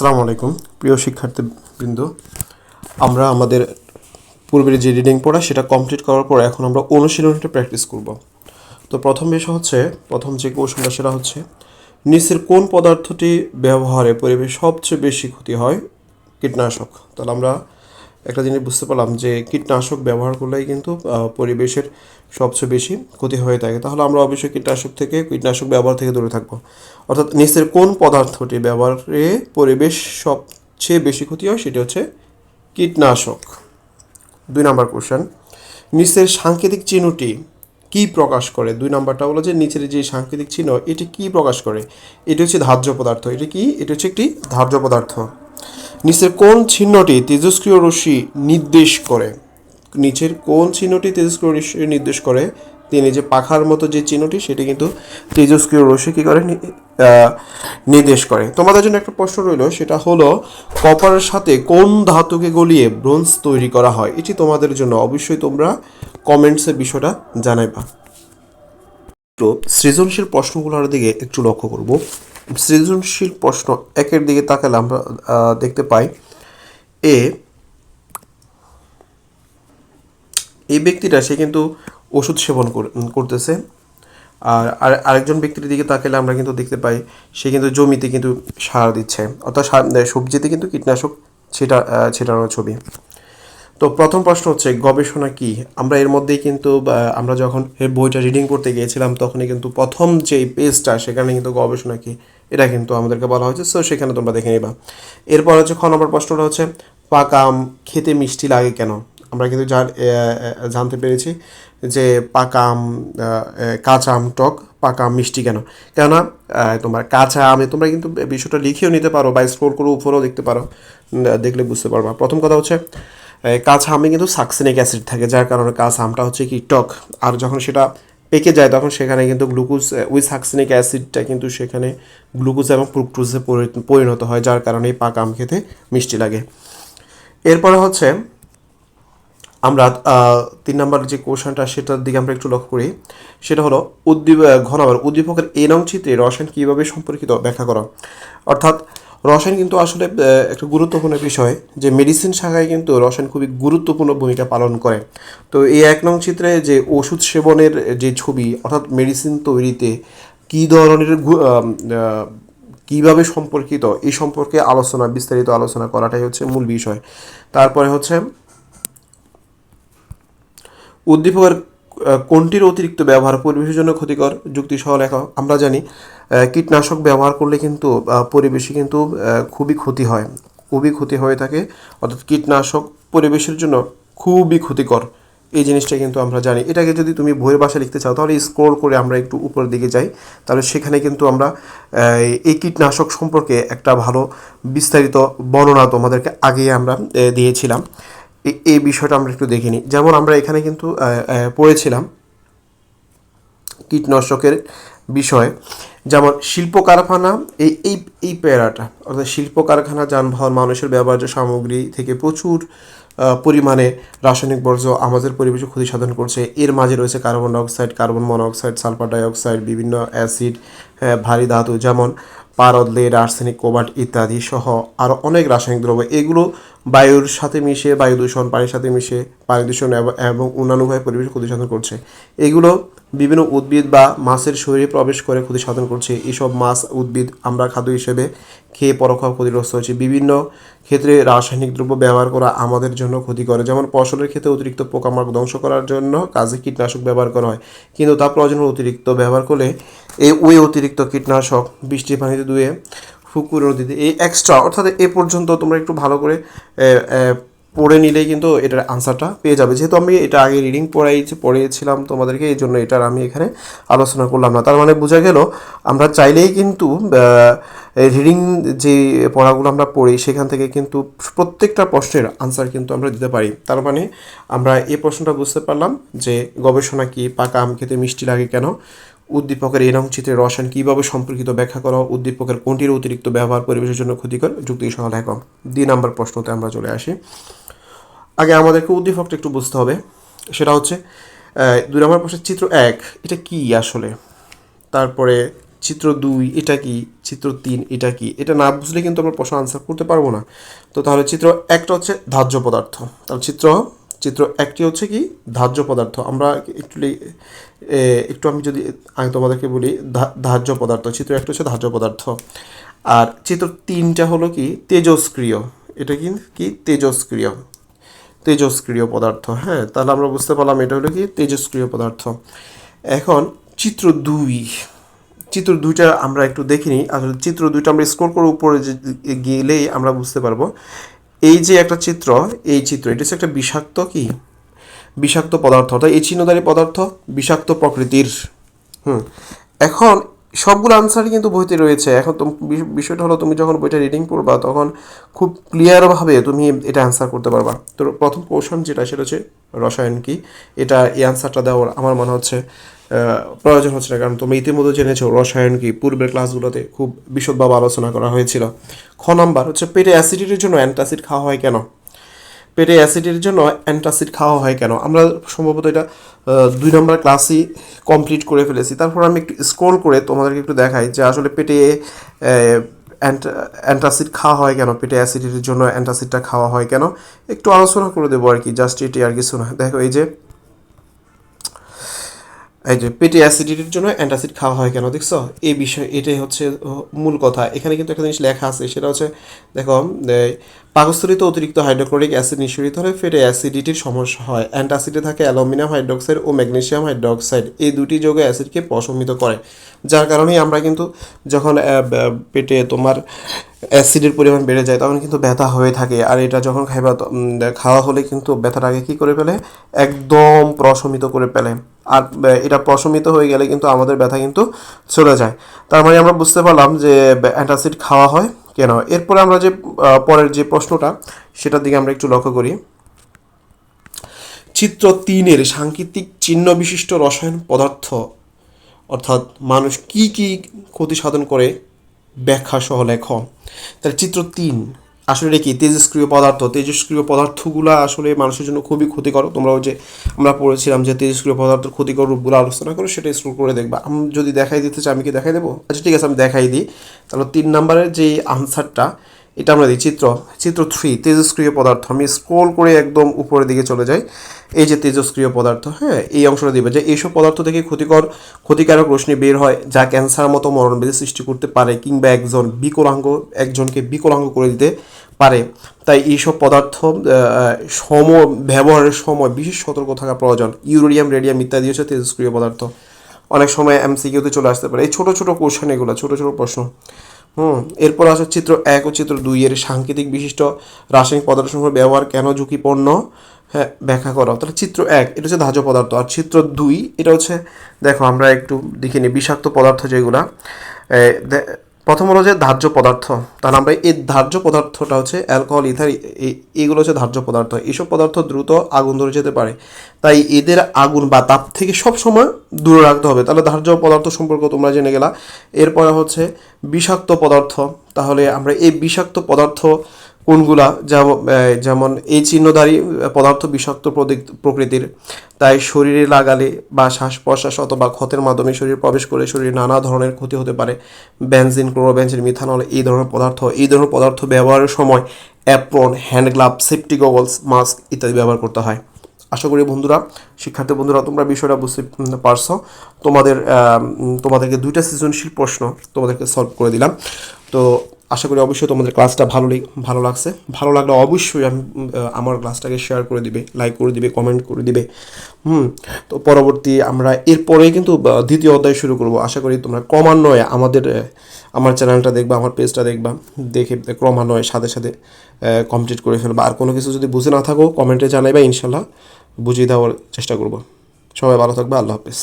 আসসালামু আলাইকুম প্রিয় শিক্ষার্থীবৃন্দ। আমরা আমাদের পূর্বের যে রিডিং পড়া সেটা কমপ্লিট করার পর এখন আমরা অনুশীলনীটা প্র্যাকটিস করব। তো প্রথম বিষয় হচ্ছে, প্রথম যে কৌশলটা সেটা হচ্ছে নিচের কোন পদার্থটি ব্যবহারে পরিবেশ সবচেয়ে বেশি ক্ষতি হয়? কীটনাশক। তাহলে আমরা একটা জিনিস বুঝতে পারলাম যে কীটনাশক ব্যবহার করলেই কিন্তু পরিবেশের সবচেয়ে বেশি ক্ষতি হয়ে থাকে। তাহলে আমরা অবশ্যই কীটনাশক ব্যবহার থেকে দূরে থাকবো। অর্থাৎ নিচের কোন পদার্থটি ব্যবহারে পরিবেশ সবচেয়ে বেশি ক্ষতি হয় সেটি হচ্ছে কীটনাশক। 2 নম্বর কোশ্চেন, নিচের সাংকেতিক চিহ্নটি কি প্রকাশ করে? 2 নম্বরটা হলো যে নিচের যে সাংকেতিক চিহ্ন এটি কি প্রকাশ করে? এটি হচ্ছে ধার্য পদার্থ। এটি কি? এটি হচ্ছে একটি ধার্য পদার্থ। নিচের কোন চিহ্নটি তেজস্ক্রিয় রশ্মি নির্দেশ করে? নিচের কোন চিহ্নটি তেজস্ক্রিয় রশ্মি নির্দেশ করে? তিনি যে পাখার মতো যে চিহ্নটি সেটি কিন্তু তেজস্ক্রিয় রশ্মি কী করে? নির্দেশ করে। তোমাদের জন্য একটা প্রশ্ন রইল, সেটা হলো কপারের সাথে কোন ধাতুকে গলিয়ে ব্রোঞ্জ তৈরি করা হয়? এটি তোমাদের জন্য অবশ্যই তোমরা কমেন্টসে বিষয়টা জানাইবা। তো সৃজনশীল প্রশ্নগুলোর দিকে একটু লক্ষ্য করব। সৃজনশীল প্রশ্ন 1-এর দিকে তাকালে আমরা দেখতে পাই এই ব্যক্তিটা সে কিন্তু ওষুধ সেবন করতেছে। আর আরেকজন ব্যক্তির দিকে তাকালে আমরা কিন্তু দেখতে পাই সে কিন্তু জমিতে কিন্তু সার দিচ্ছে, অর্থাৎ সবজিতে কিন্তু কীটনাশক ছিটানোর ছবি। তো প্রথম প্রশ্ন হচ্ছে গবেষণা কি? আমরা এর মধ্যেই কিন্তু আমরা যখন বইটা রিডিং করতে গিয়েছিলাম তখনই কিন্তু প্রথম যে পেজটা সেখানে কিন্তু গবেষণা কি এটা কিন্তু আমাদেরকে বলা হয়েছে। সো সেখানে তোমরা দেখে নিবা। এরপর হচ্ছে খ নম্বর প্রশ্নটা হচ্ছে পাকা আম খেতে মিষ্টি লাগে কেন? আমরা কিন্তু জানতে পেরেছি যে পাকা আম কাঁচা আম টক, পাকা আম মিষ্টি কেন? কেননা তোমার কাঁচা আমে তোমরা কিন্তু বিষয়টা লিখেও নিতে পারো বা স্ক্রল করে উপরেও দেখতে পারো, দেখলে বুঝতে পারবা। প্রথম কথা হচ্ছে কাঁচা আমে কিন্তু সাকসিনিক অ্যাসিড থাকে, যার কারণে কাঁচা আমটা হচ্ছে কি টক। আর যখন সেটা পেকে যায় তখন সেখানে কিন্তু গ্লুকোজ ওই সাকসিনিক অ্যাসিডটা কিন্তু সেখানে গ্লুকোজ এবং ফ্রুক্টোজে পরিণত হয়, যার কারণে এই পাকা আম খেতে মিষ্টি লাগে। এরপরে হচ্ছে আমরা 3 নম্বর যে কোশ্চেনটা সেটার দিকে আমরা একটু লক্ষ্য করি। সেটা হলো উদ্দীপকের এ নং চিত্রে রসায়ন কীভাবে সম্পর্কিত ব্যাখ্যা করা। অর্থাৎ রসায়ন কিন্তু আসলে একটা গুরুত্বপূর্ণ বিষয়, যে মেডিসিন শাখায় কিন্তু রসায়ন খুবই গুরুত্বপূর্ণ ভূমিকা পালন করে। তো এই 1 নং চিত্রে যে ওষুধ সেবনের যে ছবি, অর্থাৎ মেডিসিন তৈরিতে কী ধরনের কীভাবে সম্পর্কিত এই সম্পর্কে বিস্তারিত আলোচনা করাটাই হচ্ছে মূল বিষয়। তারপরে হচ্ছে উদ্দীপকের কোনটির অতিরিক্ত ব্যবহার পরিবেশের জন্য ক্ষতিকর? যুক্তি সহ লেখা। আমরা জানি কীটনাশক ব্যবহার করলে কিন্তু পরিবেশে কিন্তু খুবই ক্ষতি হয়ে থাকে। অর্থাৎ কীটনাশক পরিবেশের জন্য খুবই ক্ষতিকর, এই জিনিসটা কিন্তু আমরা জানি। এটাকে যদি তুমি বইয়ের ভাষায় লিখতে চাও তাহলে স্ক্রল করে আমরা একটু উপরের দিকে যাই, তাহলে সেখানে কিন্তু আমরা এই কীটনাশক সম্পর্কে একটা ভালো বিস্তারিত বর্ণনা তোমাদেরকে আগেই আমরা দিয়েছিলাম। এই বিষয়টা আমরা একটু দেখে নিই। যেমন আমরা এখানে কিন্তু পড়েছিলাম কীটনাশকের বিষয়ে, যেমন শিল্প কারখানা, এই প্যারাটা, অর্থাৎ শিল্প কারখানা, যানবাহন, মানুষের ব্যবহার্য সামগ্রী থেকে প্রচুর পরিমাণে রাসায়নিক বর্জ্য আমাদের পরিবেশে ক্ষতি সাধন করছে। এর মাঝে রয়েছে carbon dioxide, carbon monoxide, sulphur dioxide, বিভিন্ন অ্যাসিড, ভারী ধাতু যেমন পারদ, লেড, আর্সেনিক, কোবাল্ট ইত্যাদি সহ আরও অনেক রাসায়নিক দ্রব্য। এগুলো বায়ুর সাথে মিশে বায়ু দূষণ, পানির সাথে মিশে পানি দূষণ এবং অন্যান্যভাবে পরিবেশ ক্ষতি সাধন করছে। এগুলো বিভিন্ন উদ্ভিদ বা মাছের শরীরে প্রবেশ করে ক্ষতি সাধন করছে। এইসব মাছ, উদ্ভিদ আমরা খাদ্য হিসেবে খেয়ে পরোক্ষভাবে ক্ষতিগ্রস্ত হচ্ছে। বিভিন্ন ক্ষেত্রে রাসায়নিক দ্রব্য ব্যবহার করা আমাদের জন্য ক্ষতি করে। যেমন ফসলের ক্ষেত্রে অতিরিক্ত পোকামাকড় ধ্বংস করার জন্য কাজে কীটনাশক ব্যবহার করা হয়, কিন্তু তা প্রয়োজন অতিরিক্ত ব্যবহার করলে ওই অতিরিক্ত কীটনাশক বৃষ্টির পানিতে ধুয়ে পুকুর নদীতে এই এক্সট্রা, অর্থাৎ এ পর্যন্ত তোমরা একটু ভালো করে পড়ে নিলেই কিন্তু এটার আনসারটা পেয়ে যাবে। যেহেতু আমি এটা আগে রিডিং পড়িয়েছিলাম তোমাদেরকে, এই জন্য এটার আমি এখানে আলোচনা করলাম না। তার মানে বোঝা গেল আমরা চাইলেই কিন্তু রিডিং যে পড়াগুলো আমরা পড়ি সেখান থেকে কিন্তু প্রত্যেকটা প্রশ্নের আনসার কিন্তু আমরা দিতে পারি। তার মানে আমরা এই প্রশ্নটা বুঝতে পারলাম যে গবেষণা কি, পাকা আম খেতে মিষ্টি লাগে কেন, উদ্দীপকের এই নং চিত্রে রসায়ন কীভাবে সম্পর্কিত ব্যাখ্যা করা, উদ্দীপকের কোনটির অতিরিক্ত ব্যবহার পরিবেশের জন্য ক্ষতিকর, যুক্তি সহ লেখা। 2 নম্বর প্রশ্নতে আমরা চলে আসি। আগে আমাদেরকে উদ্দীপকটা একটু বুঝতে হবে। সেটা হচ্ছে 2 নম্বর প্রশ্নের চিত্র 1, এটা কি আসলে। তারপরে চিত্র 2 এটা কি, চিত্র 3 এটা কি, এটা না বুঝলে কিন্তু আমরা প্রশ্ন আনসার করতে পারবো না। তো তাহলে চিত্র একটা হচ্ছে ধার্য পদার্থ। তাহলে চিত্র একটি হচ্ছে কি ধার্য পদার্থ। আমরা একটু আমি যদি আমি তোমাদেরকে বলি ধার্য পদার্থ, চিত্র একটা হচ্ছে ধার্য পদার্থ। আর চিত্র 3টা হলো কি তেজস্ক্রিয়। এটা কি তেজস্ক্রিয় পদার্থ। হ্যাঁ, তাহলে আমরা বুঝতে পারলাম এটা হলো কি তেজস্ক্রিয় পদার্থ। এখন চিত্র 2টা আমরা একটু দেখিনি। আসলে চিত্র 2টা আমরা স্ক্রল করে উপরে গেলেই আমরা বুঝতে পারবো। এই যে একটা চিত্র, এটা হচ্ছে একটা বিষাক্ত পদার্থ, অর্থাৎ এই চিহ্নধারী পদার্থ বিষাক্ত প্রকৃতির। এখন সবগুলো আনসারই কিন্তু বইতে রয়েছে। এখন বিষয়টা হলো তুমি যখন বইটা রিডিং করবা তখন খুব ক্লিয়ারভাবে তুমি এটা অ্যান্সার করতে পারবা। তো প্রথম কোশ্চেন যেটা সেটা হচ্ছে রসায়ন কি, এটা এই অ্যান্সারটা দেওয়ার আমার মনে হচ্ছে প্রয়োজন হচ্ছে না, কারণ তুমি ইতিমধ্যে জেনেছো রসায়ন কি, পূর্বের ক্লাসগুলোতে খুব বিশদভাবে আলোচনা করা হয়েছিল। খ নাম্বার হচ্ছে পেটে অ্যাসিডিটির জন্য অ্যান্টাসিড খাওয়া হয় কেন? আমরা সম্ভবত এটা 2 নম্বর ক্লাসই কমপ্লিট করে ফেলেছি। তারপর আমি একটু স্ক্রল করে তোমাদেরকে একটু দেখাই যে আসলে পেটে অ্যান্টাসিড খাওয়া হয় কেন, পেটে অ্যাসিডিটির জন্য অ্যান্টাসিডটা খাওয়া হয় কেন, একটু আলোচনা করে দেবো আর কি, জাস্ট এটি আর কিছু না। দেখো এই যে পেটে অ্যাসিডিটির জন্য অ্যান্টাসিড খাওয়া হয় কেন, দেখছো এই বিষয়, এটাই হচ্ছে মূল কথা। এখানে কিন্তু একটা জিনিস লেখা আছে, সেটা হচ্ছে দেখো পাকস্থলিতে অতিরিক্ত হাইড্রোক্লোরিক অ্যাসিড নিঃসরিত হলে পেটে অ্যাসিডিটির সমস্যা হয়। অ্যান্টাসিডে থাকে অ্যালুমিনিয়াম হাইড্রোক্সাইড ও ম্যাগনেসিয়াম হাইড্রোক্সাইড, এই দুটি যৌগ অ্যাসিডকে প্রশমিত করে, যার কারণেই আমরা কিন্তু যখন পেটে তোমার অ্যাসিডের পরিমাণ বেড়ে যায় তখন কিন্তু ব্যথা হয়ে থাকে। আর এটা যখন খাওয়া হলে কিন্তু ব্যথাটাকে কী করে ফেলে, একদম প্রশমিত করে ফেলে। আর এটা প্রশমিত হয়ে গেলে কিন্তু আমাদের ব্যথা কিন্তু চলে যায়। তার মানে আমরা বুঝতে পারলাম যে অ্যান্টাসিড খাওয়া হয় কেন। এরপরে আমরা যে পরের যে প্রশ্নটা সেটার দিকে আমরা একটু লক্ষ্য করি। চিত্র 3-এর সাংকেতিক চিহ্ন বিশিষ্ট রসায়ন পদার্থ, অর্থাৎ মানুষ কি কি ক্ষতি সাধন করে ব্যাখ্যা সহ লেখ। তাহলে চিত্র 3 আসলে এটা কি তেজস্ক্রিয় পদার্থগুলো আসলে মানুষের জন্য খুবই ক্ষতিকর। তোমরাও যে আমরা পড়েছিলাম যে তেজস্ক্রিয় পদার্থের ক্ষতিকর রূপগুলো আলোচনা করো, সেটা স্ক্রল করে দেখবা। আমি যদি দেখাই দিতে চাই আমি কি দেখাই দেবো? আচ্ছা ঠিক আছে, আমি দেখাই দিই। তাহলে 3 নম্বরের যে আনসারটা এটা আমরা দিই চিত্র 3 তেজস্ক্রিয় পদার্থ। আমি স্ক্রল করে একদম উপরের দিকে চলে যাই। এই যে তেজস্ক্রিয় পদার্থ, হ্যাঁ, এই অংশটা দিবে যে এইসব পদার্থ থেকে ক্ষতিকারক রশ্মি বের হয় যা ক্যান্সার মতো মরণব্যাধি সৃষ্টি করতে পারে কিংবা একজনকে বিকলাঙ্গ করে দিতে পারে। তাই এইসব পদার্থ ব্যবহারের সময় বিশেষ সতর্ক থাকা প্রয়োজন। ইউরেনিয়াম, রেডিয়াম ইত্যাদি হচ্ছে তেজস্ক্রিয় পদার্থ। অনেক সময় এমসিকিউতে চলে আসতে পারে এই ছোটো কোশ্চেন, এগুলো ছোটো প্রশ্ন। এরপর আসে চিত্র 1 ও চিত্র 2 এর সাংকেতিক বিশিষ্ট রাসায়নিক পদার্থসমূহের ব্যবহার কেন ঝুঁকিপূর্ণ, হ্যাঁ, ব্যাখ্যা করো। তাহলে চিত্র 1 এটা হচ্ছে ধার্য পদার্থ, আর চিত্র 2 এটা হচ্ছে, দেখো আমরা একটু দেখে নিই বিষাক্ত পদার্থ যেগুলা। প্রথম হলো যে ধার্য পদার্থ, তাহলে আমরা এই ধার্য পদার্থটা হচ্ছে অ্যালকোহল, ইথার, এগুলো হচ্ছে ধার্য পদার্থ। এইসব পদার্থ দ্রুত আগুন ধরে যেতে পারে, তাই এদের আগুন বা তাপ থেকে সবসময় দূরে রাখতে হবে। তাহলে ধার্য পদার্থ সম্পর্কে তোমরা জেনে গেলা। এরপরে হচ্ছে বিষাক্ত পদার্থ। তাহলে আমরা এই বিষাক্ত পদার্থ কোনগুলা, যেমন এই চিহ্নধারী পদার্থ বিষাক্ত প্রকৃতির, তাই শরীরে লাগালে বা শ্বাস প্রশ্বাস অথবা ক্ষতের মাধ্যমে শরীরে প্রবেশ করে শরীরে নানা ধরনের ক্ষতি হতে পারে। বেনজিন, ক্লোরোবেনজিন, মিথানল এই ধরনের পদার্থ ব্যবহারের সময় apron, hand glove, safety goggles, mask ইত্যাদি ব্যবহার করতে হয়। আশা করি বন্ধুরা, শিক্ষার্থী বন্ধুরা, তোমরা বিষয়টা বুঝতে পারছো। তোমাদেরকে 2টা সৃজনশীল প্রশ্ন তোমাদেরকে সলভ করে দিলাম। তো আশা করি অবশ্যই তোমাদের ক্লাসটা ভালো লাগছে। ভালো লাগলে অবশ্যই আমার ক্লাসটাকে শেয়ার করে দিবে, লাইক করে দিবে, কমেন্ট করে দিবে। তো পরবর্তী আমরা এরপরেই কিন্তু দ্বিতীয় অধ্যায় শুরু করব। আশা করি তোমরা ক্রমান্বয়ে আমার চ্যানেলটা দেখবা, আমার পেজটা দেখবা, দেখে ক্রমান্বয়ে সাথে কমপ্লিট করে ফেলবা। আর কোনো কিছু যদি বুঝে না থাকো কমেন্টে জানাইবা, ইনশাল্লাহ বুঝিয়ে দেওয়ার চেষ্টা করব। সবাই ভালো থাকবে, আল্লাহ হাফেজ।